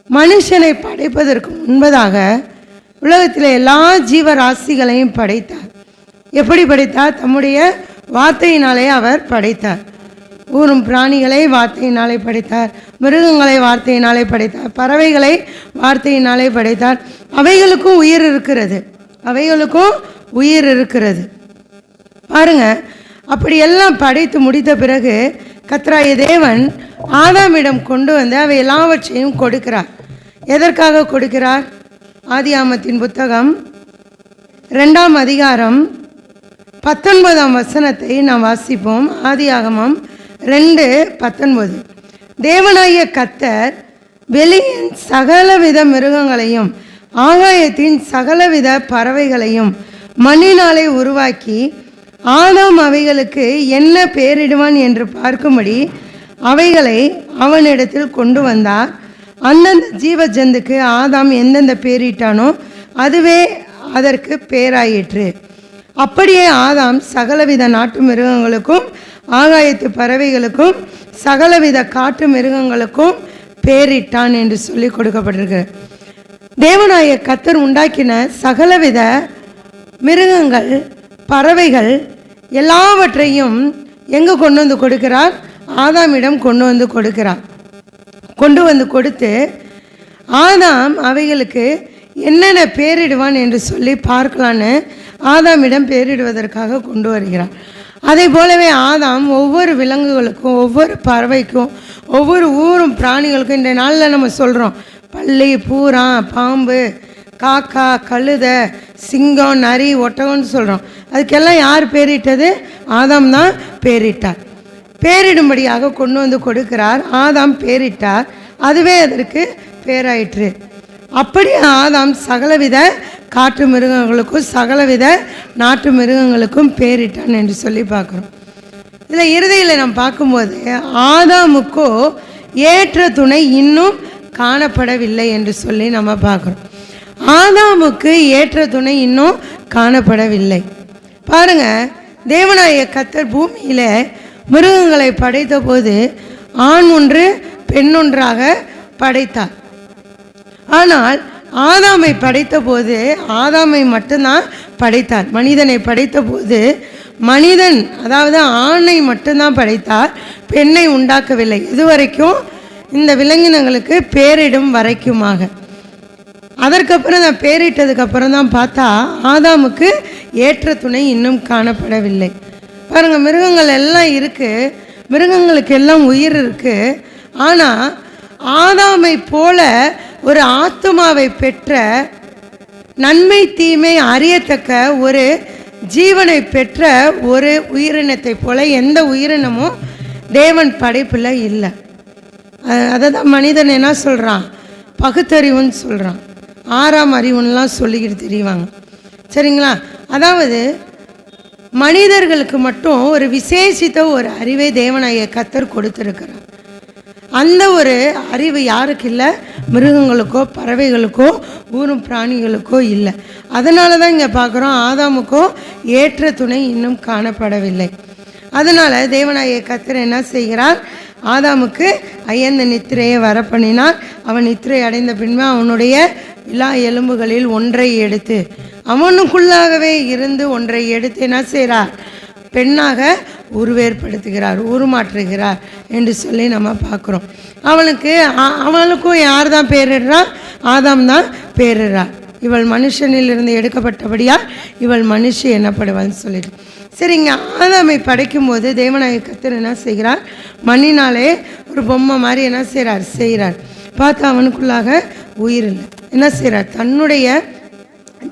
மனுஷனை படைப்பதற்கு முன்பதாக உலகத்தில் எல்லா ஜீவராசிகளையும் படைத்தார். எப்படி படைத்தார்? தம்முடைய வார்த்தையினாலே அவர் படைத்தார். ஊரும் பிராணிகளை வார்த்தையினாலே படைத்தார், மிருகங்களை வார்த்தையினாலே படைத்தார், பறவைகளை வார்த்தையினாலே படைத்தார். அவைகளுக்கும் உயிர் இருக்கிறது, அவைகளுக்கும் உயிர் இருக்கிறது. பாருங்க, அப்படியெல்லாம் படைத்து முடித்த பிறகு கர்த்தராகிய தேவன் ஆதாமிடம் கொண்டு வந்து அவை எல்லாவற்றையும் கொடுக்கிறார். எதற்காக கொடுக்கிறார்? ஆதியாகமத்தின் புத்தகம் 2ஆம் அதிகாரம் 19ஆம் வசனத்தை நாம் வாசிப்போம். ஆதியாகமம் 2:19. தேவனாகிய கர்த்தர் வெளியின் சகலவித மிருகங்களையும் ஆகாயத்தின் சகலவித பறவைகளையும் மண்ணினாலே உருவாக்கி ஆதாம் அவைகளுக்கு என்ன பெயரிடுவான் என்று பார்க்கும்படி அவைகளை அவனிடத்தில் கொண்டு வந்தார். அந்தந்த ஜீவ ஜந்துக்கு ஆதாம் எந்தெந்த பெயரிட்டானோ அதுவே அதற்கு பெயராயிற்று. அப்படியே ஆதாம் சகலவித நாட்டு மிருகங்களுக்கும் ஆகாயத்து பறவைகளுக்கும் சகலவித காட்டு மிருகங்களுக்கும் பெயரிட்டான் என்று சொல்லி கொடுக்கப்பட்டிருக்கு. தேவனாகிய கர்த்தர் உண்டாக்கின சகலவித மிருகங்கள், பறவைகள் எல்லாவற்றையும் எங்கே கொண்டு வந்து கொடுக்கிறார்? ஆதாமிடம் கொண்டு வந்து கொடுக்கிறார். கொண்டு வந்து கொடுத்து ஆதாம் அவைகளுக்கு என்னென்ன பேரிடுவான் என்று சொல்லி பார்க்கலான்னு ஆதாமிடம் பேரிடுவதற்காக கொண்டு வருகிறார். அதே போலவே ஆதாம் ஒவ்வொரு விலங்குகளுக்கும், ஒவ்வொரு பறவைக்கும், ஒவ்வொரு ஊரும் பிராணிகளுக்கும், இந்த நாளில் நம்ம சொல்கிறோம் பல்லி, பூரா, பாம்பு, காக்கா, கழுதை, சிங்கம், நரி, ஒட்டகம்னு சொல்கிறோம். அதுக்கெல்லாம் யார் பேரிட்டது? ஆதாம் தான் பேரிட்டார். பேரிடும்படியாக கொண்டு வந்து கொடுக்கிறார். ஆதாம் பேரிட்டார், அதுவே அதற்கு பேராயிற்று. அப்படியே ஆதாம் சகலவித காட்டு மிருகங்களுக்கும் சகலவித நாட்டு மிருகங்களுக்கும் பேரிட்டான் என்று சொல்லி பார்க்குறோம். இதில் இறுதியில் நம்ம பார்க்கும்போது ஆதாமுக்கோ ஏற்ற துணை இன்னும் காணப்படவில்லை என்று சொல்லி நம்ம பார்க்குறோம். ஆதாமுக்கு ஏற்ற துணை இன்னும் காணப்படவில்லை. பாருங்க, தேவனாகிய கர்த்தர் பூமியில் மிருகங்களை படைத்த போது ஆண் ஒன்று பெண் ஒன்றாக படைத்தார். ஆனால் ஆதாமை படைத்த போது ஆதாமை மட்டும்தான் படைத்தார். மனிதனை படைத்த போது மனிதன், அதாவது ஆணை மட்டும்தான் படைத்தார், பெண்ணை உண்டாக்கவில்லை. இதுவரைக்கும் இந்த விலங்கினங்களுக்கு பேரிடும் வரைக்குமாக. அதற்கப்புறம் நான் பேரிட்டதுக்கப்புறம் தான் பார்த்தா ஆதாமுக்கு ஏற்ற துணை இன்னும் காணப்படவில்லை. பாருங்கள், மிருகங்கள் எல்லாம் இருக்குது, மிருகங்களுக்கு எல்லாம் உயிர் இருக்குது. ஆனால் ஆதாமை போல ஒரு ஆத்துமாவை பெற்ற, நன்மை தீமை அறியத்தக்க ஒரு ஜீவனை பெற்ற ஒரு உயிரினத்தை போல எந்த உயிரினமும் தேவன் படைப்பில் இல்லை. அதை தான் மனிதன் என்ன சொல்கிறான்? பகுத்தறிவுன்னு சொல்கிறான், ஆறாம் அறிவுன்னெலாம் சொல்லிக்கிட்டு தெரிவாங்க. சரிங்களா? அதாவது மனிதர்களுக்கு மட்டும் ஒரு விசேஷித்த ஒரு அறிவை தேவனாகிய கர்த்தர் கொடுத்துருக்கிறார். அந்த ஒரு அறிவு யாருக்கு இல்லை? மிருகங்களுக்கோ பறவைகளுக்கோ ஊரும் பிராணிகளுக்கோ இல்லை. அதனால தான் இங்கே பார்க்குறோம் ஆதாமுக்கோ ஏற்ற துணை இன்னும் காணப்படவில்லை. அதனால் தேவனாகிய கர்த்தர் என்ன செய்கிறார்? ஆதாமுக்கு அயர்ந்த நித்திரையை வரப்பண்ணினார். அவன் நித்திரை அடைந்த பின்பு அவனுடைய விலா எலும்புகளில் ஒன்றை எடுத்து, அவனுக்குள்ளாகவே இருந்து ஒன்றை எடுத்து என்ன செய்கிறார்? பெண்ணாக உருவேற்படுத்துகிறார், உருமாற்றுகிறார் என்று சொல்லி நம்ம பார்க்குறோம். அவளுக்கும் யார் தான் பேரிடுறா? ஆதாம் தான் பேரிடுறார். இவள் மனுஷனிலிருந்து எடுக்கப்பட்டபடியால் இவள் மனுஷி என்னப்படுவான்னு சொல்லிட்டு. சரிங்க, ஆதாமை படைக்கும்போது தேவனாகிய கர்த்தர் என்ன செய்கிறார்? மண்ணினாலே ஒரு பொம்மை மாதிரி என்ன செய்கிறார்? பார்த்தா அவனுக்குள்ளாக உயிர் இல்லை. என்ன செய்கிறார்? தன்னுடைய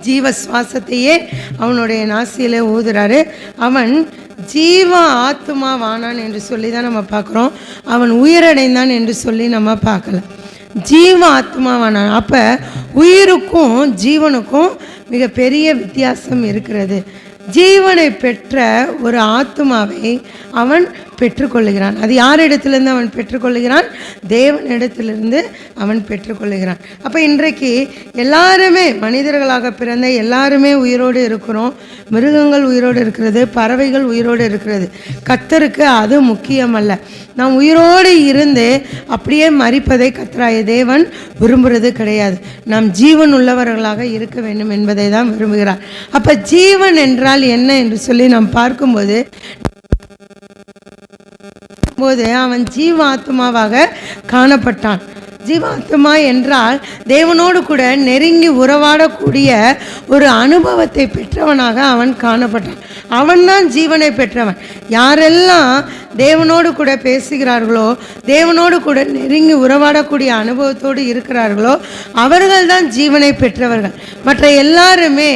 ஜீவ சுவாசத்தையே அவனுடைய நாசியிலே ஊதுறாரு. அவன் ஜீவ ஆத்துமாவானான் என்று சொல்லி தான் நம்ம பார்க்குறோம். அவன் உயிரடைந்தான் என்று சொல்லி நம்ம பார்க்கல. ஜீவ ஆத்மாவானான். அப்போ உயிருக்கும் ஜீவனுக்கும் மிகப்பெரிய வித்தியாசம் இருக்கிறது. ஜீவனை பெற்ற ஒரு ஆத்மாவை அவன் பெற்றுக்கொள்ளுகிறான். அது யார் இடத்திலிருந்து அவன் பெற்றுக்கொள்ளுகிறான்? தேவனிடத்திலிருந்து அவன் பெற்றுக்கொள்கிறான். அப்போ இன்றைக்கு எல்லாருமே மனிதர்களாக பிறந்த எல்லாருமே உயிரோடு இருக்கிறோம். மிருகங்கள் உயிரோடு இருக்கிறது, பறவைகள் உயிரோடு இருக்கிறது. கர்த்தருக்கு அது முக்கியமல்ல. நாம் உயிரோடு இருந்து அப்படியே மரிப்பதை கர்த்தராகிய தேவன் விரும்புகிறது கிடையாது. நாம் ஜீவன் உள்ளவர்களாக இருக்க வேண்டும் என்பதை தான் விரும்புகிறார். அப்போ ஜீவன் என்றால் என்ன என்று சொல்லி நாம் பார்க்கும்போது அவன் ஜீவாத்மாவாக காணப்பட்டான். ஜீவாத்மா என்றால் தேவனோடு கூட நெருங்கி உறவாடக்கூடிய ஒரு அனுபவத்தை பெற்றவனாக அவன் காணப்பட்டான். அவன்தான் ஜீவனை பெற்றவன். யாரெல்லாம் தேவனோடு கூட பேசுகிறார்களோ, தேவனோடு கூட நெருங்கி உறவாடக்கூடிய அனுபவத்தோடு இருக்கிறார்களோ அவர்கள் தான் ஜீவனை பெற்றவர்கள். மற்ற எல்லாருமே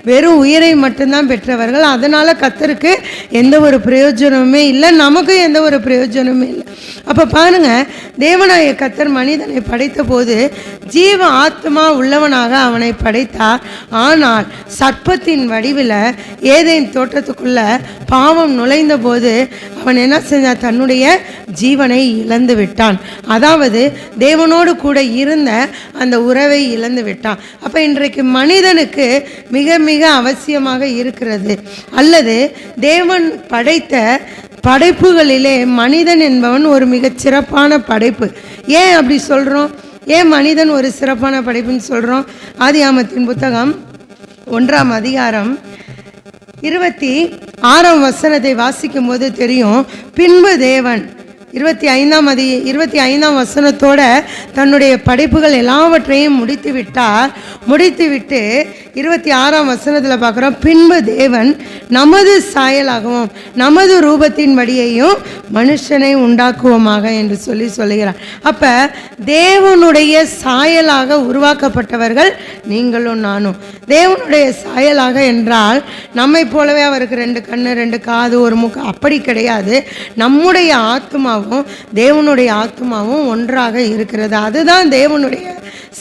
வெறும் உயிரை மட்டும்தான் பெற்றவர்கள். அதனால் கர்த்தருக்கு எந்த ஒரு பிரயோஜனமுமே இல்லை, நமக்கும் எந்த ஒரு பிரயோஜனமுமே இல்லை. அப்போ பாருங்கள், தேவனாய கர்த்தர் மனிதனை படைத்த போது ஜீவ ஆத்மா உள்ளவனாக அவனை படைத்தார். ஆனால் சர்ப்பத்தின் வடிவில் ஏதேன் தோட்டத்துக்குள்ள பாவம் நுழைந்த போது அவன் என்ன செஞ்சான்? தன்னுடைய ஜீவனை இழந்து விட்டான். அதாவது தேவனோடு கூட இருந்த அந்த உறவை இழந்து விட்டான். அப்போ இன்றைக்கு மனிதனுக்கு மிக மிக அவசியமாக இருக்கிறது, அல்லது தேவன் படைத்த படைப்புகளிலே மனிதன் என்பவன் ஒரு மிகச் சிறப்பான படைப்பு. ஏன் அப்படி சொல்கிறோம்? ஏன் மனிதன் ஒரு சிறப்பான படைப்புன்னு சொல்கிறோம்? ஆதியாகமத்தின் புத்தகம் 1ஆம் அதிகாரம் 26ஆம் வசனத்தை வாசிக்கும் போது தெரியும். பின்பு தேவன் 25ஆம் வசனத்தோட தன்னுடைய படைப்புகள் எல்லாவற்றையும் முடித்துவிட்டு 26ஆம் வசனத்தில் பார்க்குறோம். பின்பு தேவன் நமது சாயலாகவும் நமது ரூபத்தின்படியையும் மனுஷனை உண்டாக்குவோமாக என்று சொல்லுகிறார். அப்போ தேவனுடைய சாயலாக உருவாக்கப்பட்டவர்கள் நீங்களும் நானும். தேவனுடைய சாயலாக என்றால் நம்மை போலவே அவருக்கு 2 கண்ணு 2 காது 1 மூக்கு அப்படி கிடையாது. நம்முடைய ஆத்மாவும் தேவனுடைய ஆத்மாவும் ஒன்றாக இருக்கிறது. அதுதான் தேவனுடைய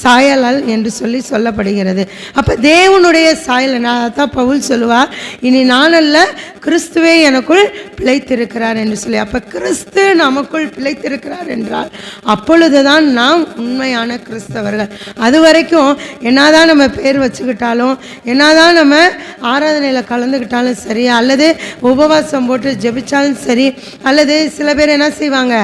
சாயலால் என்று சொல்லப்படுகிறது. அப்போ தேவனுடைய சாயல், அதான் பவுல் சொல்லுவார், இனி நானல்ல கிறிஸ்துவே எனக்குள் பிழைத்திருக்கிறார் என்று சொல்லி. அப்போ கிறிஸ்து நமக்குள் பிழைத்திருக்கிறார் என்றால் அப்பொழுதுதான் நாம் உண்மையான கிறிஸ்தவர்கள். அது வரைக்கும் என்னதான் நம்ம பேர் வச்சுக்கிட்டாலும், என்னதான் நம்ம ஆராதனையில் கலந்துக்கிட்டாலும் சரி, அல்லது உபவாசம் போட்டு ஜெபிச்சாலும் சரி, அல்லது சில பேர் என்ன செய்வாங்க,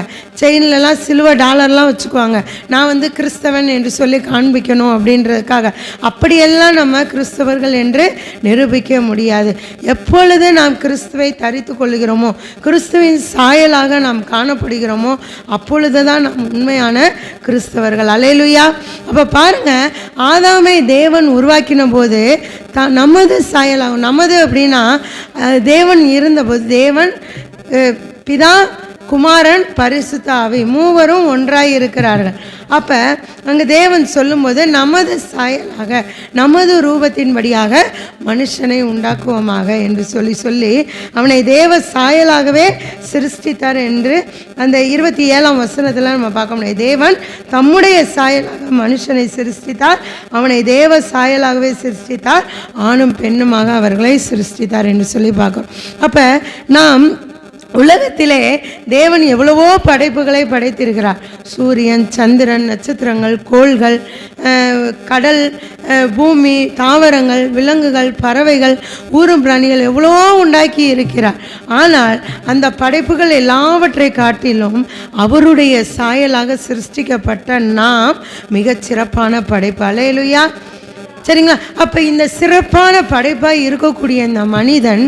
செயின்லலாம் சில்வர் டாலர்லாம் வச்சுக்குவாங்க, நான் கிறிஸ்தவன் என்று சொல்லி காண்பிக்கணும் அப்படின்றதுக்காக. அப்படியெல்லாம் நம்ம கிறிஸ்தவர்கள் என்று நிரூபிக்க முடியாது. எப்பொழுது நாம் கிறிஸ்துவை தரித்து கொள்கிறோமோ, கிறிஸ்துவின் சாயலாக நாம் காணப்படுகிறோமோ, அப்பொழுது தான் நாம் உண்மையான கிறிஸ்தவர்கள். அல்லேலூயா. அப்போ பாருங்க, ஆதாமை தேவன் உருவாக்கின போது நமது சாயலாகும். நமது அப்படின்னா தேவன் இருந்தபோது தேவன் பிதா குமாரன் பரிசுத்த ஆவி மூவரும் ஒன்றாய் இருக்கிறார்கள். அப்போ அங்கே தேவன் சொல்லும்போது நமது சாயலாக நமது ரூபத்தின்படியாக மனுஷனை உண்டாக்குவோமாக என்று சொல்லி அவனை தேவ சாயலாகவே சிருஷ்டித்தார் என்று அந்த 27ஆம் வசனத்தில் நம்ம பார்க்க முடியும். தேவன் தம்முடைய சாயலாக மனுஷனை சிருஷ்டித்தார், அவனை தேவ சாயலாகவே சிருஷ்டித்தார், ஆணும் பெண்ணுமாக அவர்களை சிருஷ்டித்தார் என்று சொல்லி பார்க்கிறோம். அப்போ நாம் உலகத்திலே தேவன் எவ்வளவோ படைப்புகளை படைத்திருக்கிறார். சூரியன், சந்திரன், நட்சத்திரங்கள், கோள்கள், கடல், பூமி, தாவரங்கள், விலங்குகள், பறவைகள், ஊரும் பிராணிகள் எவ்வளோ உண்டாக்கி இருக்கிறார். ஆனால் அந்த படைப்புகள் எல்லாவற்றை காட்டிலும் அவருடைய சாயலாக சிருஷ்டிக்கப்பட்ட நாம் மிகச் சிறப்பான படைப்பு. அல்லேலூயா. சரிங்களா? அப்போ இந்த சிறப்பான படைப்பாக இருக்கக்கூடிய இந்த மனிதன்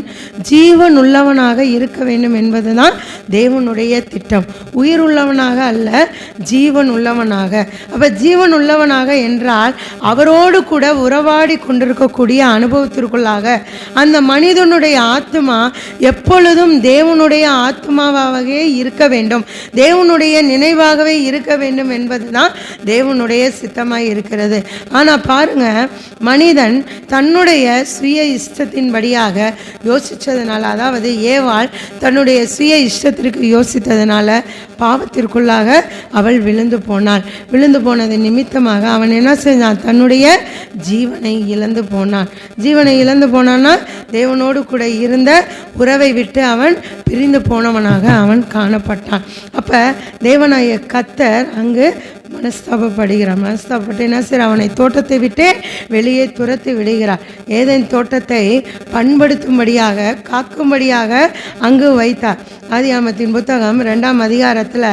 ஜீவன் உள்ளவனாக இருக்க வேண்டும் என்பது தான் தேவனுடைய திட்டம். உயிர் உள்ளவனாக அல்ல, ஜீவன் உள்ளவனாக. அப்போ ஜீவன் உள்ளவனாக என்றால் அவரோடு கூட உறவாடி கொண்டிருக்கக்கூடிய அனுபவத்திற்குள்ளாக அந்த மனிதனுடைய ஆத்மா எப்பொழுதும் தேவனுடைய ஆத்மாவாகவே இருக்க வேண்டும், தேவனுடைய நினைவாகவே இருக்க வேண்டும் என்பது தான் தேவனுடைய சித்தமாக இருக்கிறது. ஆனால் பாருங்க, மனிதன் தன்னுடைய சுய இஷ்டத்தின்படியாக யோசித்ததுனால, அதாவது ஏவாள் தன்னுடைய சுய இஷ்டத்திற்கு யோசித்ததுனால பாவத்திற்குள்ளாக அவள் விழுந்து போனாள். விழுந்து போனது நிமித்தமாக அவன் என்ன செஞ்சான்? தன்னுடைய ஜீவனை இழந்து போனான். ஜீவனை இழந்து போனான்னா தேவனோடு கூட இருந்த உறவை விட்டு அவன் பிரிந்து போனவனாக அவன் காணப்பட்டான். அப்போ தேவனாய கர்த்தர் அங்கு மனஸ்தாபப்பட்டு என்ன செய்கிறார், அவனை தோட்டத்தை விட்டே வெளியே துரத்தி விடுகிறார். ஏதேன் தோட்டத்தை பண்படுத்தும்படியாக காக்கும்படியாக அங்கு வைத்தார். ஆதியாகமத்தின் புத்தகம் 2ஆம் அதிகாரத்தில்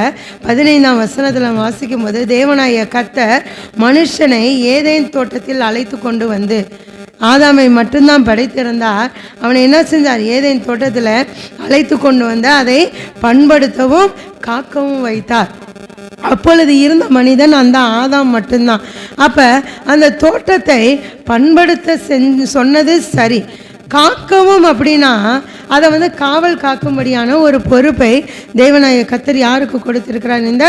15ஆம் வசனத்தில் வாசிக்கும் போது, தேவனாகிய கர்த்தர் மனுஷனை ஏதேன் தோட்டத்தில் அழைத்து கொண்டு வந்து, ஆதாமை மட்டும்தான் படைத்திருந்தார், அவனை என்ன செஞ்சார், ஏதேன் தோட்டத்தில் அழைத்து கொண்டு வந்து அதை பண்படுத்தவும் காக்கவும் வைத்தார். அப்பொழுது இருந்த மனிதன் அந்த ஆதாம் மட்டும்தான். அப்போ அந்த தோட்டத்தை பண்படுத்த சொன்னது சரி, காக்கவும் அப்படின்னா அதை காவல் காக்கும்படியான ஒரு பொறுப்பை தேவனாகிய கர்த்தர் யாருக்கு கொடுத்திருக்கிறார், இந்த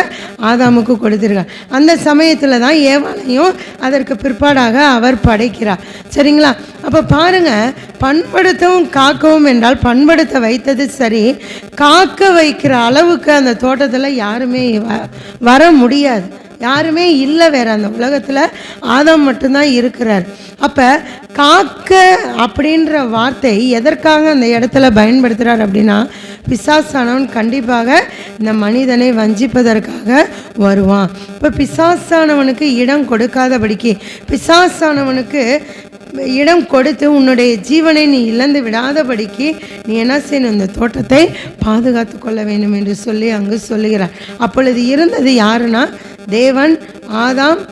ஆதாமுக்கு கொடுத்திருக்கார். அந்த சமயத்தில் தான் ஏவாளையும் அதற்கு பிற்பாடாக அவர் படைக்கிறார். சரிங்களா? அப்போ பாருங்க, பண்படுத்தவும் காக்கவும் என்றால் பண்படுத்த வைத்தது சரி, காக்க வைக்கிற அளவுக்கு அந்த தோட்டத்தில் யாருமே வர முடியாது, யாருமே இல்லை வேற அந்த உலகத்தில், ஆதாம் மட்டும்தான் இருக்கிறார். அப்போ காக்க அப்படின்ற வார்த்தை எதற்காக அந்த இடத்துல பயன்படுத்துகிறார் அப்படின்னா, பிசாசானவன் கண்டிப்பாக இந்த மனிதனை வஞ்சிப்பதற்காக வருவான். இப்போ பிசாசானவனுக்கு இடம் கொடுக்காதபடிக்கு, பிசாசானவனுக்கு இடம் கொடுத்து உன்னுடைய ஜீவனை நீ இழந்து விடாதபடிக்கு நீ என்ன செய்யணும், இந்த தோட்டத்தை பாதுகாத்து கொள்ள வேண்டும் என்று சொல்லி அங்கு சொல்லுகிறார். அப்பொழுது இருந்தது யாருன்னா, தேவன், ஆதாம்,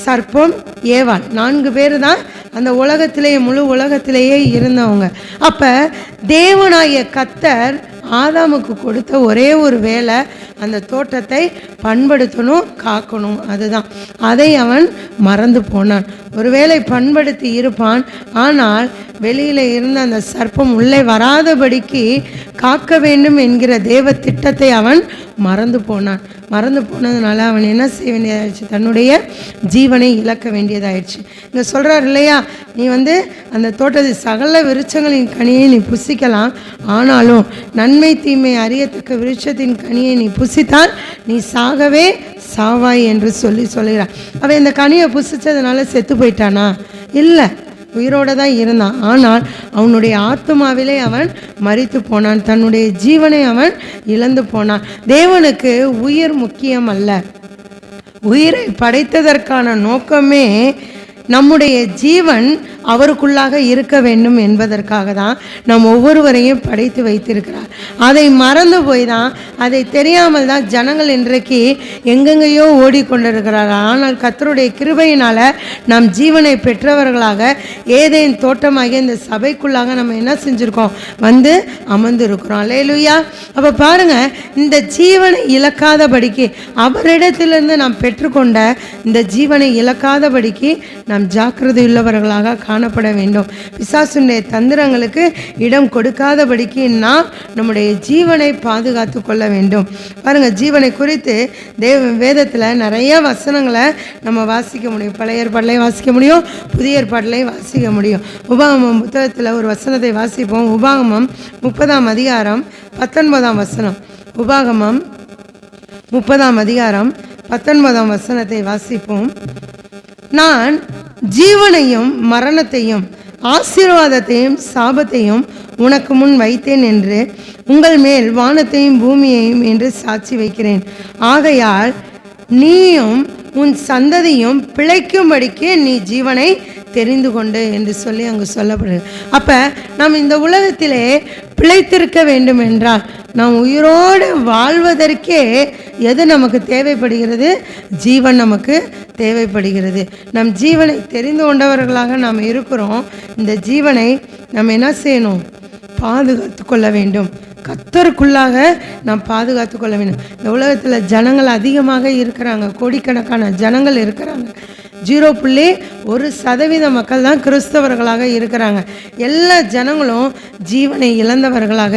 சர்ப்பம், ஏவாள், 4 பேர் தான் அந்த உலகத்திலேயே, முழு உலகத்திலேயே இருந்தவங்க. அப்போ தேவனாகிய கர்த்தர் ஆதாமுக்கு கொடுத்த ஒரே ஒரு வேலை, அந்த தோட்டத்தை பண்படுத்தணும், காக்கணும். அதுதான். அதை அவன் மறந்து போனான். ஒருவேளை பண்படுத்தி இருப்பான், ஆனால் வெளியில் இருந்த அந்த சர்ப்பம் உள்ளே வராதபடிக்கு காக்க வேண்டும் என்கிற தேவ திட்டத்தை அவன் மறந்து போனான். மறந்து போனதுனால அவன் என்ன செய்ய வேண்டியதாயிடுச்சு, தன்னுடைய ஜீவனை இழக்க வேண்டியதாயிடுச்சு. இங்கே சொல்கிறார் இல்லையா, நீ அந்த தோட்டத்தை சகல விருட்சங்களின் கனியை நீ புசிக்கலாம், ஆனாலும் நன்மை தீமை அறியத்தக்க விருட்சத்தின் கனியை நீ புசித்தால் நீ சாகவே சாவாய் என்று சொல்லுகிறார். அவன் இந்த கனியை புசித்ததுனால செத்து போயிட்டானா? இல்லை, உயிரோடு தான் இருந்தான். ஆனால் அவனுடைய ஆத்துமாவிலே அவன் மரித்து போனான், தன்னுடைய ஜீவனை அவன் இழந்து போனான். தேவனுக்கு உயிர் முக்கியம் அல்ல. உயிரை படைத்ததற்கான நோக்கமே நம்முடைய ஜீவன் அவருக்குள்ளாக இருக்க வேண்டும் என்பதற்காக தான் நம் ஒவ்வொருவரையும் படைத்து வைத்திருக்கிறார். அதை மறந்து போய் தான், அதை தெரியாமல் தான் ஜனங்கள் இன்றைக்கு எங்கெங்கேயோ ஓடிக்கொண்டிருக்கிறார்கள். ஆனால் கர்த்தருடைய கிருபையினால் நாம் ஜீவனை பெற்றவர்களாக ஏதேன் தோட்டமாகிய இந்த சபைக்குள்ளாக நம்ம என்ன செஞ்சுருக்கோம், அமர்ந்து இருக்கிறோம். அல்லேலூயா. அப்போ பாருங்கள், இந்த ஜீவனை இழக்காதபடிக்கு, அவரிடத்திலிருந்து நாம் பெற்றுக்கொண்ட இந்த ஜீவனை இழக்காதபடிக்கு நாம் ஜாக்கிரதை உள்ளவர்களாக காணப்பட வேண்டும். பிசாசுடைய தந்திரங்களுக்கு இடம் கொடுக்காதபடிக்கு நாம் நம்முடைய ஜீவனை பாதுகாத்து கொள்ள வேண்டும். பாருங்கள், ஜீவனை குறித்து வேதத்தில் நிறைய வசனங்களை நம்ம வாசிக்க முடியும். பழைய ஏற்பாட்டிலையும் வாசிக்க முடியும், புதிய ஏற்பாட்டிலையும் வாசிக்க முடியும். உபாகமம் புத்தகத்தில் ஒரு வசனத்தை வாசிப்போம். உபாகமம் 30ஆம் அதிகாரம் 19ஆம் வசனம். உபாகமம் 30ஆம் அதிகாரம் 19ஆம் வசனத்தை வாசிப்போம். நான் ஜீவனையும் மரணத்தையும் ஆசீர்வாதத்தையும் சாபத்தையும் உனக்கு முன் வைத்தேன் என்று உங்கள் மேல் வானத்தையும் பூமியையும் என்று சாட்சி வைக்கிறேன். ஆகையால் நீயும் உன் சந்ததியும் பிழைக்கும்படிக்கு நீ ஜீவனை தெரிந்து கொண்டு என்று சொல்லி அங்கு சொல்லப்படுது. அப்போ நாம் இந்த உலகத்திலே பிழைத்திருக்க வேண்டும் என்றால், நாம் உயிரோடு வாழ்வதற்கே எது நமக்கு தேவைப்படுகிறது, ஜீவன் நமக்கு தேவைப்படுகிறது. நம் ஜீவனை தெரிந்து கொண்டவர்களாக நாம் இருக்கிறோம். இந்த ஜீவனை நம்ம என்ன செய்யணும், பாதுகாத்து கொள்ள வேண்டும். கர்த்தருக்குள்ளாக நாம் பாதுகாத்து கொள்ள வேண்டும். இந்த உலகத்தில் ஜனங்கள் அதிகமாக இருக்கிறாங்க, கோடிக்கணக்கான ஜனங்கள் இருக்கிறாங்க. 0.1% மக்கள் தான் கிறிஸ்தவர்களாக இருக்கிறாங்க. எல்லா ஜனங்களும் ஜீவனை இழந்தவர்களாக,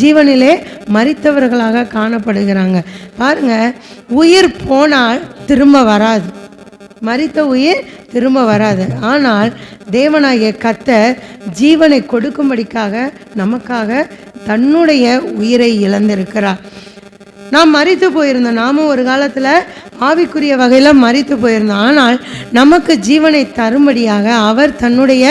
ஜீவனிலே மரித்தவர்களாக காணப்படுகிறாங்க. பாருங்க, உயிர் போனால் திரும்ப வராது, மரித்த உயிர் திரும்ப வராது. ஆனால் தேவனாகிய கர்த்தர் ஜீவனை கொடுக்கும்படிக்காக நமக்காக தன்னுடைய உயிரை இழந்திருக்கிறார். நாம் மரித்து போயிருந்தோம். நாமும் ஒரு காலத்தில் ஆவிக்குரிய வகையில் மரித்து போயிருந்தோம். ஆனால் நமக்கு ஜீவனை தரும்படியாக அவர் தன்னுடைய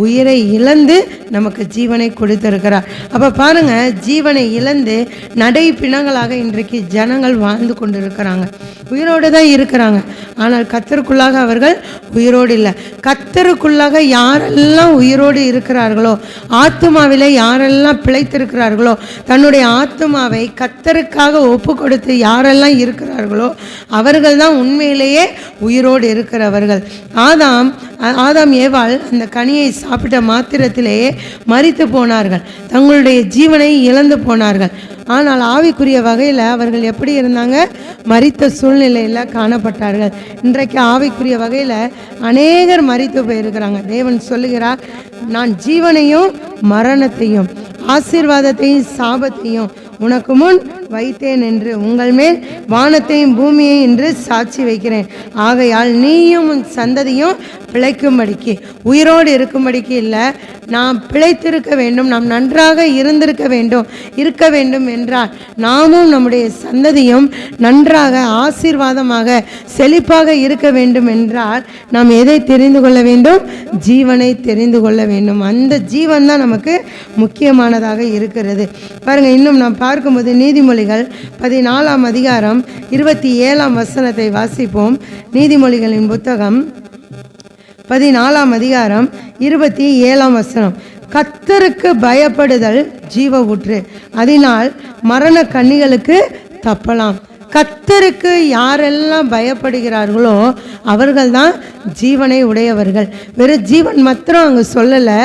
உயிரை இழந்து நமக்கு ஜீவனை கொடுத்திருக்கிறார். அப்போ பாருங்க, ஜீவனை இழந்து நடை பிணங்களாக இன்றைக்கு ஜனங்கள் வாழ்ந்து கொண்டிருக்கிறாங்க. உயிரோடு தான் இருக்கிறாங்க, ஆனால் கர்த்தருக்குள்ளாக அவர்கள் உயிரோடு இல்லை. கர்த்தருக்குள்ளாக யாரெல்லாம் உயிரோடு இருக்கிறார்களோ, ஆத்துமாவிலே யாரெல்லாம் பிழைத்திருக்கிறார்களோ, தன்னுடைய ஆத்துமாவை கர்த்தருக்காக ஒப்பு கொடுத்து யாரெல்லாம் இருக்கிறார்களோ அவர்கள் தான் உண்மையிலேயே உயிரோடு இருக்கிறவர்கள். ஆதாம் ஏவாள் அந்த கனியை சாப்பிட்ட மாத்திரத்திலேயே மரித்து போனார்கள், தங்களுடைய ஜீவனை இழந்து போனார்கள். ஆனால் ஆவிக்குரிய வகையில் அவர்கள் எப்படி இருந்தாங்க? மரித்த சூழ்நிலையில் காணப்பட்டார்கள். இன்றைக்கு ஆவிக்குரிய வகையில் அநேகர் மரித்து போயிருக்கிறாங்க. தேவன் சொல்லுகிறார், நான் ஜீவனையும் மரணத்தையும் ஆசீர்வாதத்தையும் சாபத்தையும் உனக்கு முன் வைத்தேன் என்று உங்கள் மேல் வானத்தையும் பூமியையும் என்று சாட்சி வைக்கிறேன். ஆகையால் நீயும் உன் சந்ததியும் பிழைக்கும்படிக்கு, உயிரோடு இருக்கும்படிக்கு இல்லை, நாம் பிழைத்திருக்க வேண்டும், நாம் நன்றாக இருக்க வேண்டும் என்றால் நாமும் நம்முடைய சந்ததியும் நன்றாக ஆசீர்வாதமாக செழிப்பாக இருக்க வேண்டும் என்றால் நாம் எதை தெரிந்து கொள்ள வேண்டும்? ஜீவனை தெரிந்து கொள்ள வேண்டும். அந்த ஜீவன் தான் நமக்கு முக்கியமானதாக இருக்கிறது. பாருங்க, இன்னும் நாம் பார்க்கும்போது நீதிமொழிகள் 14ஆம் அதிகாரம் 27ஆம் வசனத்தை வாசிப்போம். நீதிமொழிகளின் புத்தகம் 14ஆம் அதிகாரம் 27ஆம் வசனம். கர்த்தருக்கு பயப்படுதல் ஜீவ ஊற்று, அதனால் மரண கண்ணிகளுக்கு தப்பலாம். கர்த்தருக்கு யாரெல்லாம் பயப்படுகிறார்களோ அவர்கள் தான் ஜீவனை உடையவர்கள். வெறும் ஜீவன் மாத்திரம் அங்கே சொல்லலை,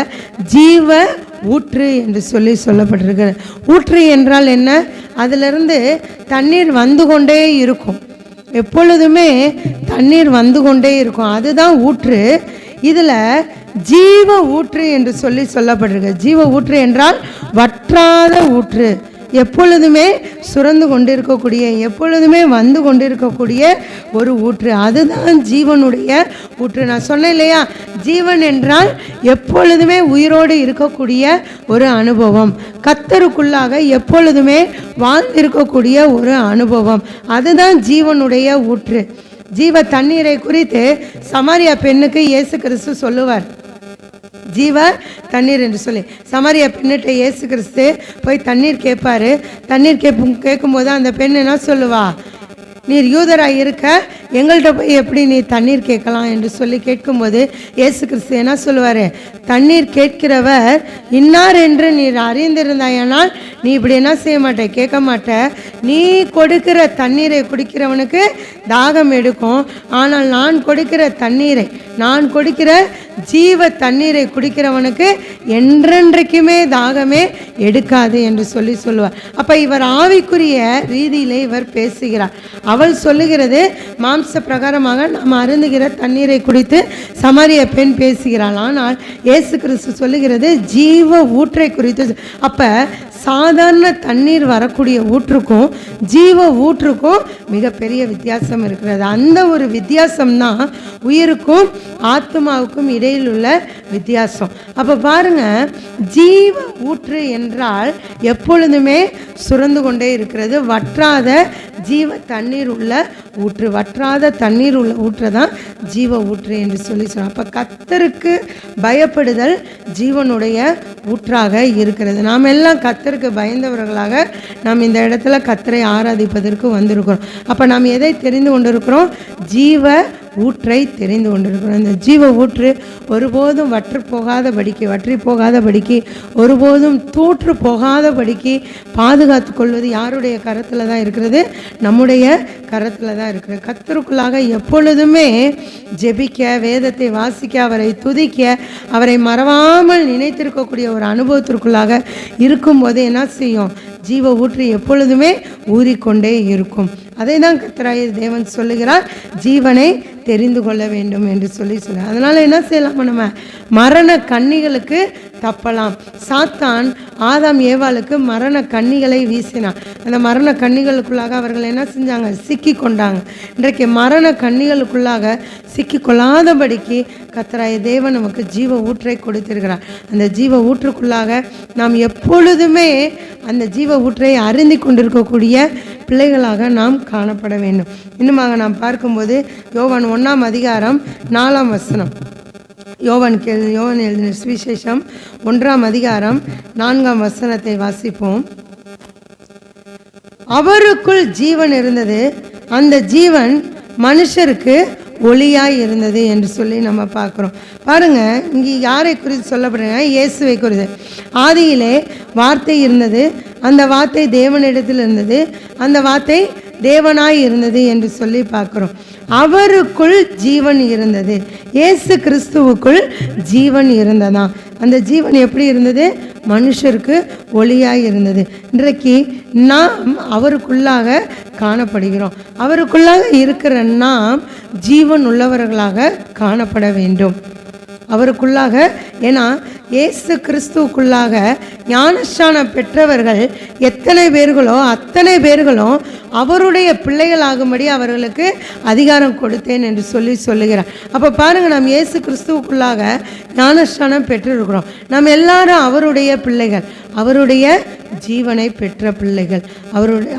ஜீவ ஊற்று என்று சொல்லப்பட்டிருக்கிறது. ஊற்று என்றால் என்ன? அதிலிருந்து தண்ணீர் வந்து கொண்டே இருக்கும், எப்பொழுதுமே தண்ணீர் வந்து கொண்டே இருக்கும், அதுதான் ஊற்று. இதில் ஜீவ ஊற்று என்று சொல்லப்பட்டிருக்கு. ஜீவ ஊற்று என்றால் வற்றாத ஊற்று, எப்பொழுதுமே சுரந்து கொண்டிருக்கக்கூடிய, எப்பொழுதுமே வந்து கொண்டிருக்கக்கூடிய ஒரு ஊற்று, அதுதான் ஜீவனுடைய ஊற்று. நான் சொன்னேன் இல்லையா, ஜீவன் என்றால் எப்பொழுதுமே உயிரோடு இருக்கக்கூடிய ஒரு அனுபவம், கர்த்தருக்குள்ளாக எப்பொழுதுமே வாழ்ந்திருக்கக்கூடிய ஒரு அனுபவம், அதுதான் ஜீவனுடைய ஊற்று. ஜீவ தண்ணீரை குறித்து சமாரியா பெண்ணுக்கு இயேசு கிறிஸ்து சொல்லுவார், ஜீவ தண்ணீர் என்று சொல்லி. சமாரியா பெண்ணிட்ட இயேசு கிறிஸ்து போய் தண்ணீர் கேட்பாரு. தண்ணீர் கேட்கும்போது அந்த பெண் என்ன சொல்லுவா? நீர் யூதராக இருக்க எங்கள்கிட்ட போய் எப்படி நீ தண்ணீர் கேட்கலாம் என்று சொல்லி கேட்கும்போது இயேசு கிறிஸ்து என்ன சொல்லுவார்? தண்ணீர் கேட்கிறவர் இன்னார் என்று நீர் அறிந்திருந்தாயானால் நீ இப்படி என்ன செய்ய மாட்டே, கேட்க மாட்ட. நீ கொடுக்கிற தண்ணீரை குடிக்கிறவனுக்கு தாகம் எடுக்கும், ஆனால் நான் கொடுக்கிற தண்ணீரை, நான் கொடுக்கிற ஜீவ தண்ணீரை குடிக்கிறவனுக்கு என்றென்றைக்குமே தாகமே எடுக்காது என்று சொல்லுவார். அப்போ இவர் ஆவிக்குரிய ரீதியிலே இவர் பேசுகிறார். அவள் சொல்லுகிறது மாம்ச பிரகாரமாக நாம் அருந்துகிற தண்ணீரை குடித்து சமாரிய பெண் பேசுகிறாள். ஆனால் இயேசு கிறிஸ்து சொல்லுகிறது ஜீவ ஊற்றை குறித்து. அப்போ சாதாரண தண்ணீர் வரக்கூடிய ஊற்றுக்கும் ஜீவ ஊற்றுக்கும் மிகப்பெரிய வித்தியாசம் இருக்கிறது. அந்த ஒரு வித்தியாசம்தான் உயிருக்கும் ஆத்மாவுக்கும் இடையில் உள்ள வித்தியாசம். அப்போ பாருங்க, ஜீவ ஊற்று என்றால் எப்பொழுதுமே சுரந்து கொண்டே இருக்கிறது, வற்றாத ஜீவ தண்ணீர் உள்ள ஊற்று, வற்றாத தண்ணீர் உள்ள ஊற்று தான் ஜீவ ஊற்று என்று சொல்லுவோம். அப்போ கர்த்தருக்கு பயப்படுதல் ஜீவனுடைய ஊற்றாக இருக்கிறது. நாம் எல்லாம் கர்த்தருக்கு பயந்தவர்களாக நாம் இந்த இடத்துல கர்த்தரை ஆராதிப்பதற்கு வந்திருக்கிறோம். அப்போ நாம் எதை தெரிந்து கொண்டிருக்கிறோம்? ஜீவ ஊற்றை தெரிந்து கொண்டிருக்கிறோம். இந்த ஜீவ ஊற்று ஒருபோதும் வற்றி போகாதபடிக்கு ஒருபோதும் தூற்று போகாதபடிக்கு பாதுகாத்து கொள்வது யாருடைய கரத்தில் தான் இருக்கிறது? நம்முடைய கரத்தில் தான் இருக்கிறது. கர்த்தருக்குள்ளாக எப்பொழுதுமே ஜெபிக்க, வேதத்தை வாசிக்க, அவரை துதிக்க, அவரை மறவாமல் நினைத்திருக்கக்கூடிய ஒரு அனுபவத்திற்குள்ளாக இருக்கும்போது என்ன செய்யும்? ஜீவ ஊற்று எப்பொழுதுமே ஊறிக்கொண்டே இருக்கும். அதை தான் கர்த்தராகிய தேவன் சொல்லுகிறார், ஜீவனை தெரிந்து கொள்ள வேண்டும் என்று சொல்ல. அதனால் என்ன செய்யலாம்? நம்ம மரண கண்ணிகளுக்கு தப்பலாம். சாத்தான் ஆதாம் ஏவாளுக்கு மரண கண்ணிகளை வீசினான். அந்த மரண கண்ணிகளுக்குள்ளாக அவர்கள் என்ன செஞ்சாங்க? சிக்கி கொண்டாங்க. இன்றைக்கு மரண கண்ணிகளுக்குள்ளாக சிக்கி கொள்ளாதபடிக்கு கர்த்தராகிய தேவன் நமக்கு ஜீவ ஊற்றை கொடுத்திருக்கிறார். அந்த ஜீவ ஊற்றுக்குள்ளாக நாம் எப்பொழுதுமே அந்த ஜீவ ஊற்றை அருந்தி கொண்டிருக்கக்கூடிய பிள்ளைகளாக நாம் காணப்பட வேண்டும். இன்னுமாக நாம் பார்க்கும்போது யோவான் 1ஆம் அதிகாரம் 4ஆம் வசனம். யோவான் எழுதின சுவிசேஷம் 1ஆம் அதிகாரம் 4ஆம் வசனத்தை வாசிப்போம். அவருக்குள் ஜீவன் இருந்தது, அந்த ஜீவன் மனுஷருக்கு ஒளியாய் இருந்தது என்று சொல்லி நம்ம பார்க்குறோம். பாருங்க, இங்கே யாரை குறித்து சொல்லப்படுறாங்க? இயேசுவை குறித்து. ஆதியிலே வார்த்தை இருந்தது, அந்த வார்த்தை தேவனிடத்தில் இருந்தது, அந்த வார்த்தை தேவனாய் இருந்தது என்று சொல்லி பார்க்குறோம். அவருக்குள் ஜீவன் இருந்தது. இயேசு கிறிஸ்துவுக்குள் ஜீவன் இருந்ததா? அந்த ஜீவன் எப்படி இருந்தது? மனுஷருக்கு ஒளியாய் இருந்தது. இன்றைக்கு நாம் அவருக்குள்ளாக காணப்படுகிறோம். அவருக்குள்ளாக இருக்கிற நாம் ஜீவன் உள்ளவர்களாக காணப்பட வேண்டும். அவருக்குள்ளாக, ஏன்னா இயேசு கிறிஸ்துவுக்குள்ளாக ஞானஸ்நானம் பெற்றவர்கள் எத்தனை பேர்களோ அத்தனை பேர்களும் அவருடைய பிள்ளைகளாகும்படி அவர்களுக்கு அதிகாரம் கொடுத்தேன் என்று சொல்லுகிறார். அப்போ பாருங்கள், நாம் இயேசு கிறிஸ்துவுக்குள்ளாக ஞானஸ்நானம் பெற்றிருக்கிறோம். நாம் எல்லாரும் அவருடைய பிள்ளைகள், அவருடைய ஜீவனை பெற்ற பிள்ளைகள்.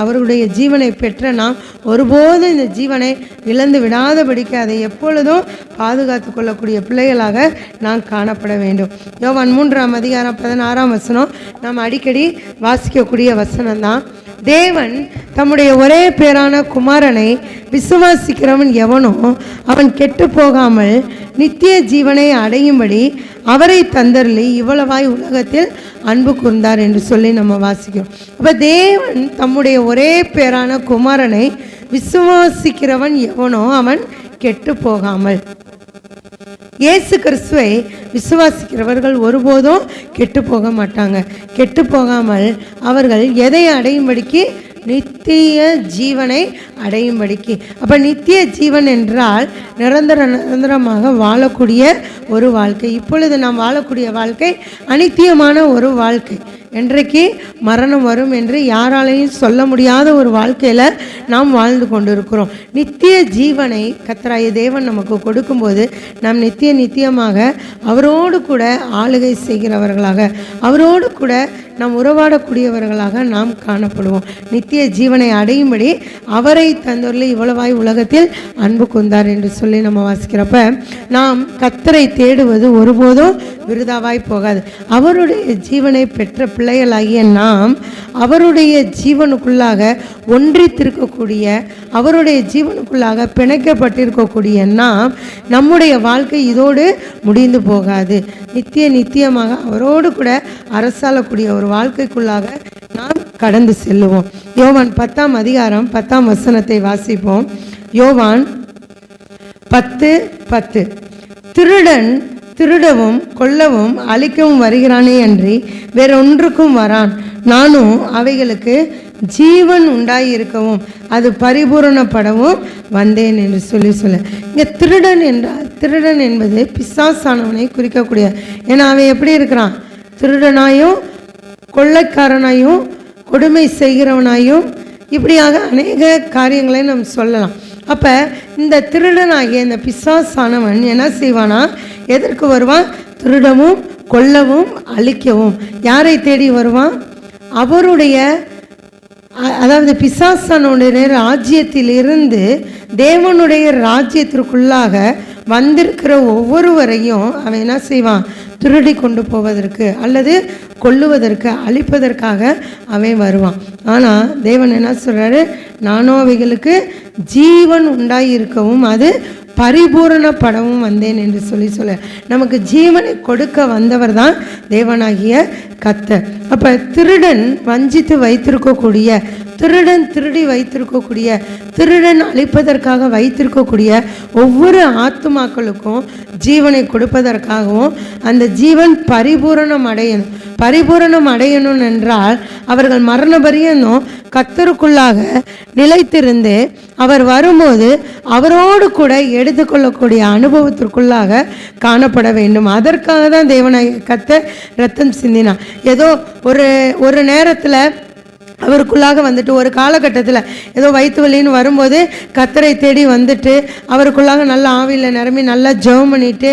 அவருடைய ஜீவனை பெற்ற நாம் ஒருபோதும் இந்த ஜீவனை இழந்து விடாதபடிக்கு அதை எப்பொழுதும் பாதுகாத்து கொள்ளக்கூடிய பிள்ளைகளாக நாம் காணப்பட வேண்டும். யோவான் 3ஆம் அதிகாரம் 16ஆம் வசனம் நாம் அடிக்கடி வாசிக்கக்கூடிய வசனம் தான். தேவன் தம்முடைய ஒரே பேரான குமாரனை விசுவாசிக்கிறவன் எவனோ அவன் கெட்டு போகாமல் நித்திய ஜீவனை அடையும்படி அவரை தந்தருளி இவ்வளவாய் உலகத்தில் அன்பு கூர்ந்தார் என்று சொல்லி நம்ம வாசிக்கிறோம். அப்போ தேவன் தம்முடைய ஒரே பேரான குமாரனை விசுவாசிக்கிறவன் எவனோ அவன் கெட்டு போகாமல். இயேசு கிறிஸ்துவை விசுவாசிக்கிறவர்கள் ஒருபோதும் கெட்டு போக மாட்டாங்க. கெட்டு போகாமல் அவர்கள் எதை அடையும்படிக்கு? நித்திய ஜீவனை அடையும்படிக்கு. அப்போ நித்திய ஜீவன் என்றால் நிரந்தரமாக வாழக்கூடிய ஒரு வாழ்க்கை. இப்பொழுது நாம் வாழக்கூடிய வாழ்க்கை அனித்தியமான ஒரு வாழ்க்கை. என்றைக்கு மரணம் வரும் என்று யாராலையும் சொல்ல முடியாத ஒரு வாழ்க்கையில் நாம் வாழ்ந்து கொண்டிருக்கிறோம். நித்திய ஜீவனை கர்த்தராகிய தேவன் நமக்கு கொடுக்கும்போது நாம் நித்தியமாக அவரோடு கூட ஆளுகை செய்கிறவர்களாக, அவரோடு கூட நாம் உறவாடக்கூடியவர்களாக நாம் காணப்படுவோம். நித்திய ஜீவனை அடையும்படி அவரை தந்தொருளி இவ்வளவாய் உலகத்தில் அன்பு கூர்ந்தார் என்று சொல்லி நம்ம வாசிக்கிறப்ப நாம் கர்த்தரை தேடுவது ஒருபோதும் விருதாவாய் போகாது. அவருடைய ஜீவனை பெற்ற பிள்ளைகளாகிய நாம் அவருடைய ஜீவனுக்குள்ளாக ஒன்றித்திருக்கக்கூடிய, அவருடைய ஜீவனுக்குள்ளாக பிணைக்கப்பட்டிருக்கக்கூடிய நாம் நம்முடைய வாழ்க்கை இதோடு முடிந்து போகாது. நித்தியமாக அவரோடு கூட அரசாளக்கூடிய ஒரு வாழ்க்கைக்குள்ளாக நாம் கடந்து செல்லுவோம். யோவான் 10ஆம் அதிகாரம் 10ஆம் வசனத்தை வாசிப்போம். யோவான் 10:10. திருடன் திருடவும் கொல்லவும் அழிக்கவும் வருகிறானே அன்றி வேறொன்றுக்கும் வரான். நானும் அவைகளுக்கு ஜீவன் உண்டாயிருக்கவும் அது பரிபூரணப்படவும் வந்தேன் என்று சொல்ல. இங்கே திருடன் என்றால், திருடன் என்பது பிசாசானவனை குறிக்கக்கூடிய. ஏன்னா அவன் எப்படி இருக்கிறான்? திருடனாயும் கொள்ளைக்காரனாயும் கொடுமை செய்கிறவனாயும் இப்படியாக அநேக காரியங்களை நாம் சொல்லலாம். அப்போ இந்த திருடனாகிய இந்த பிசாசானவன் என்ன செய்வானா? எதற்கு வருவான்? திருடவும் கொல்லவும் அழிக்கவும். யாரை தேடி வருவான்? அவருடைய, அதாவது பிசாசானுடைய ராஜ்யத்திலிருந்து தேவனுடைய ராஜ்யத்திற்குள்ளாக வந்திருக்கிற ஒவ்வொருவரையும் அவன் என்ன செய்வான்? திருடி கொண்டு போவதற்கு அல்லது கொல்லுவதற்கு, அழிப்பதற்காக அவன் வருவான். ஆனால் தேவன் என்ன சொல்கிறாரு? நானும் அவைகளுக்கு ஜீவன் உண்டாயிருக்கவும் அது பரிபூரணப்படவும் வந்தேன் என்று சொல்ல நமக்கு ஜீவனை கொடுக்க வந்தவர் தான் தேவனாகிய கர்த்தர். அப்போ திருடன் வஞ்சித்து வைத்திருக்கக்கூடிய, திருடன் திருடி வைத்திருக்கக்கூடிய, திருடன் அழிப்பதற்காக வைத்திருக்கக்கூடிய ஒவ்வொரு ஆத்துமாக்களுக்கும் ஜீவனை கொடுப்பதற்காகவும் அந்த ஜீவன் பரிபூரணம் அடையணும் என்றால் அவர்கள் மரண பரியந்தம் கர்த்தருக்குள்ளாக நிலைத்திருந்து அவர் வரும்போது அவரோடு கூட எடுத்துக்கொள்ளக்கூடிய அனுபவத்திற்குள்ளாக காணப்பட வேண்டும். அதற்காக தான் தேவனாகிய கர்த்தர் இரத்தம் சிந்தினார். ஏதோ ஒரு நேரத்தில் அவருக்குள்ளாக வந்துட்டு ஒரு காலகட்டத்தில் ஏதோ வயிற்று வலின்னு வரும்போது கர்த்தரை தேடி வந்துட்டு அவருக்குள்ளாக நல்ல ஆவியில் நிரம்பி நல்லா ஜெபம் பண்ணிட்டு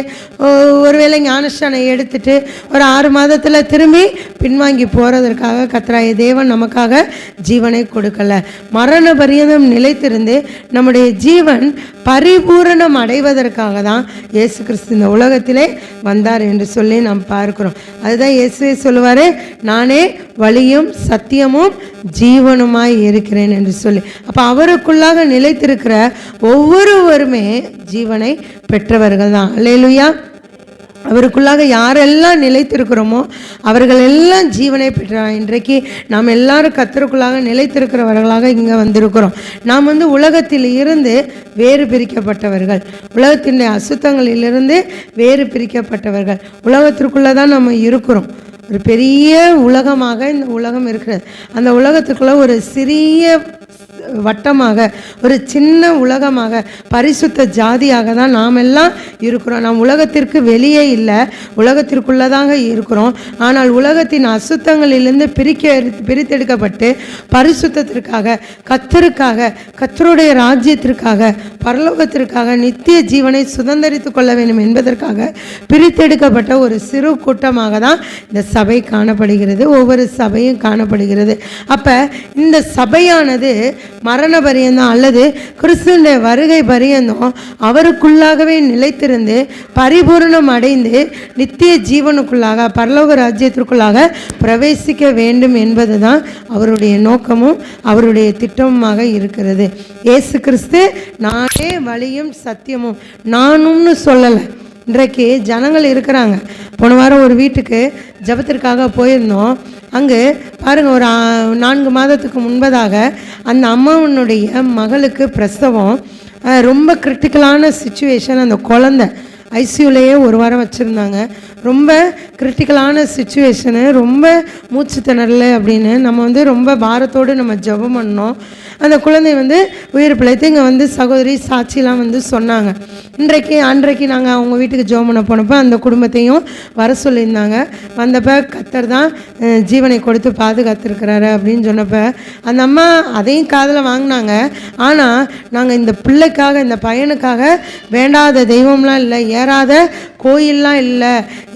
ஒருவேளை ஞானஸ்நானம் எடுத்துட்டு ஒரு 6 மாதத்தில் திரும்பி பின்வாங்கி போகிறதற்காக கர்த்தராகிய தேவன் நமக்காக ஜீவனை கொடுக்கல. மரண பரியந்தம் நிலைத்திருந்து நம்முடைய ஜீவன் பரிபூரணம் அடைவதற்காக தான் இயேசு கிறிஸ்து இந்த உலகத்திலே வந்தார் என்று சொல்லி நாம் பார்க்கிறோம். அதுதான் இயேசுவே சொல்லுவார், நானே வழியும் சத்தியமும் ஜீவனுமாய் இருக்கிறேன் என்று சொல்லி. அப்போ அவருக்குள்ளாக நிலைத்திருக்கிற ஒவ்வொருவருமே ஜீவனை பெற்றவர்கள் தான். அல்லேலூயா. அவருக்குள்ளாக யாரெல்லாம் நிலைத்திருக்கிறோமோ அவர்கள் எல்லாம் ஜீவனை பெற்றார். இன்றைக்கு நாம் எல்லாரும் கர்த்தருக்குள்ளாக நிலைத்திருக்கிறவர்களாக இங்கே வந்திருக்கிறோம். நாம் உலகத்தில் இருந்து வேறு பிரிக்கப்பட்டவர்கள், உலகத்தினுடைய அசுத்தங்களிலிருந்து வேறு பிரிக்கப்பட்டவர்கள். உலகத்திற்குள்ளே தான் நம்ம இருக்கிறோம். ஒரு பெரிய உலகமாக இந்த உலகம் இருக்கிறது. அந்த உலகத்துக்குள்ளே ஒரு சிறிய வட்டமாக, ஒரு சின்ன உலகமாக, பரிசுத்த ஜாதியாக தான் நாம் எல்லாம் இருக்கிறோம். நாம் உலகத்திற்கு வெளியே இல்லை, உலகத்திற்குள்ளதாங்க இருக்கிறோம். ஆனால் உலகத்தின் அசுத்தங்களிலிருந்து பிரித்தெடுக்கப்பட்டு பரிசுத்தத்திற்காக, கர்த்தருக்காக, கர்த்தருடைய ராஜ்யத்திற்காக, பரலோகத்திற்காக நித்திய ஜீவனை சுதந்திரித்து கொள்ள வேண்டும் என்பதற்காக பிரித்தெடுக்கப்பட்ட ஒரு சிறு கூட்டமாக தான் இந்த சபை காணப்படுகிறது. ஒவ்வொரு சபையும் காணப்படுகிறது. அப்போ இந்த சபையானது மரண பரியந்தம் அல்லது கிறிஸ்துவினுடைய வருகை பரியந்தம் அவருக்குள்ளாகவே நிலைத்திருந்து பரிபூரணம் அடைந்து நித்திய ஜீவனுக்குள்ளாக, பரலோக ராஜ்யத்திற்குள்ளாக பிரவேசிக்க வேண்டும் என்பது தான் அவருடைய நோக்கமும் அவருடைய திட்டமுமாக இருக்கிறது. இயேசு கிறிஸ்து நானே வழியும் சத்தியமும், நானும்னு சொல்லலை. இன்றைக்கு ஜனங்கள் இருக்கிறாங்க. போன வாரம் ஒரு வீட்டுக்கு ஜபத்திற்காக போயிருந்தோம். அங்கே பாருங்கள், ஒரு 4 மாதத்துக்கு முன்பதாக அந்த அம்மாவனுடைய மகளுக்கு பிரசவம், ரொம்ப கிரிட்டிக்கலான சிச்சுவேஷன். அந்த குழந்தை ஐசியூலேயே ஒரு வாரம் வச்சுருந்தாங்க. ரொம்ப கிரிட்டிக்கலான சிச்சுவேஷனு, ரொம்ப மூச்சு திணறல அப்படின்னு நம்ம ரொம்ப பாரத்தோடு நம்ம ஜெபம் பண்ணோம். அந்த குழந்தை உயிர் பிழைத்து இங்கே சகோதரி சாட்சிலாம் சொன்னாங்க. அன்றைக்கு நாங்கள் அவங்க வீட்டுக்கு ஜெபம் பண்ண போனப்போ அந்த குடும்பத்தையும் வர சொல்லியிருந்தாங்க. வந்தப்போ கர்த்தர் தான் ஜீவனை கொடுத்து பாதுகாத்துருக்கிறாரு அப்படின்னு சொன்னப்போ அந்த அம்மா அதையும் காதில் வாங்கினாங்க. ஆனால் நாங்கள் இந்த பிள்ளைக்காக, இந்த பையனுக்காக வேண்டாத தெய்வம்லாம் இல்லை, ஏறாத கோயிலெலாம் இல்லை,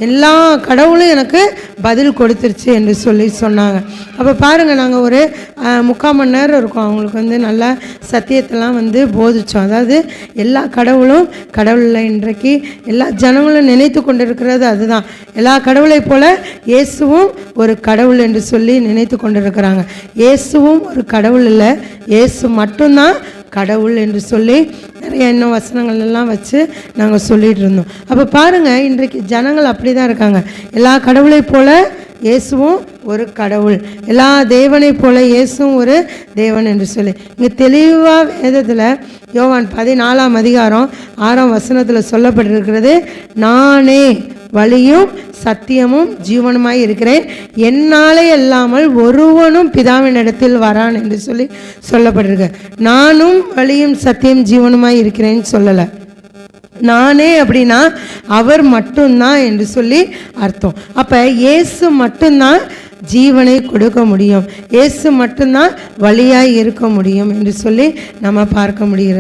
எல்லா கடவுளும் எனக்கு பதில் கொடுத்துருச்சு என்று சொல்லி சொன்னாங்க. அப்போ பாருங்கள், நாங்கள் ஒரு 3/4 மணி நேரம் இருக்கோம். அவங்களுக்கு நல்லா சத்தியத்தெல்லாம் போதித்தோம். அதாவது எல்லா கடவுளும் கடவுள் இல்லை. இன்றைக்கு எல்லா ஜனங்களும் நினைத்து கொண்டிருக்கிறது அதுதான். எல்லா கடவுளை போல இயேசுவும் ஒரு கடவுள் என்று சொல்லி நினைத்து கொண்டிருக்கிறாங்க. இயேசுவும் ஒரு கடவுள் இல்லை, இயேசு மட்டும்தான் கடவுள் என்று சொல்லி நிறைய இன்னும் வசனங்கள் எல்லாம் வச்சு நாங்கள் சொல்லிகிட்டு இருந்தோம். அப்போ பாருங்கள், இன்றைக்கு ஜனங்கள் அப்படி தான் இருக்காங்க. எல்லா கடவுளை போல இயேசுவும் ஒரு கடவுள், எல்லா தேவனை போல இயேசுவும் ஒரு தேவன் என்று சொல்லி இங்கே தெளிவாக வேதத்தில் யோவான் 14ஆம் அதிகாரம் 6ஆம் வசனத்தில் சொல்லப்பட்டிருக்கிறது, நானே வழியும் சத்தியமும் ஜீவனுமாய் இருக்கிறேன், என்னாலே அல்லாமல் ஒருவனும் பிதாவின் இடத்தில் வரான் என்று சொல்லி சொல்லப்பட்டிருக்கு. நானும் வழியும் சத்தியம் ஜீவனுமாய் இருக்கிறேன்னு சொல்லலை. நானே அப்படின்னா அவர் மட்டும்தான் என்று சொல்லி அர்த்தம். அப்போ இயேசு மட்டும்தான் ஜீவனை கொடுக்க முடியும், இயேசு மட்டும்தான் வழியாய் இருக்க முடியும் என்று சொல்லி நம்ம பார்க்க முடிகிற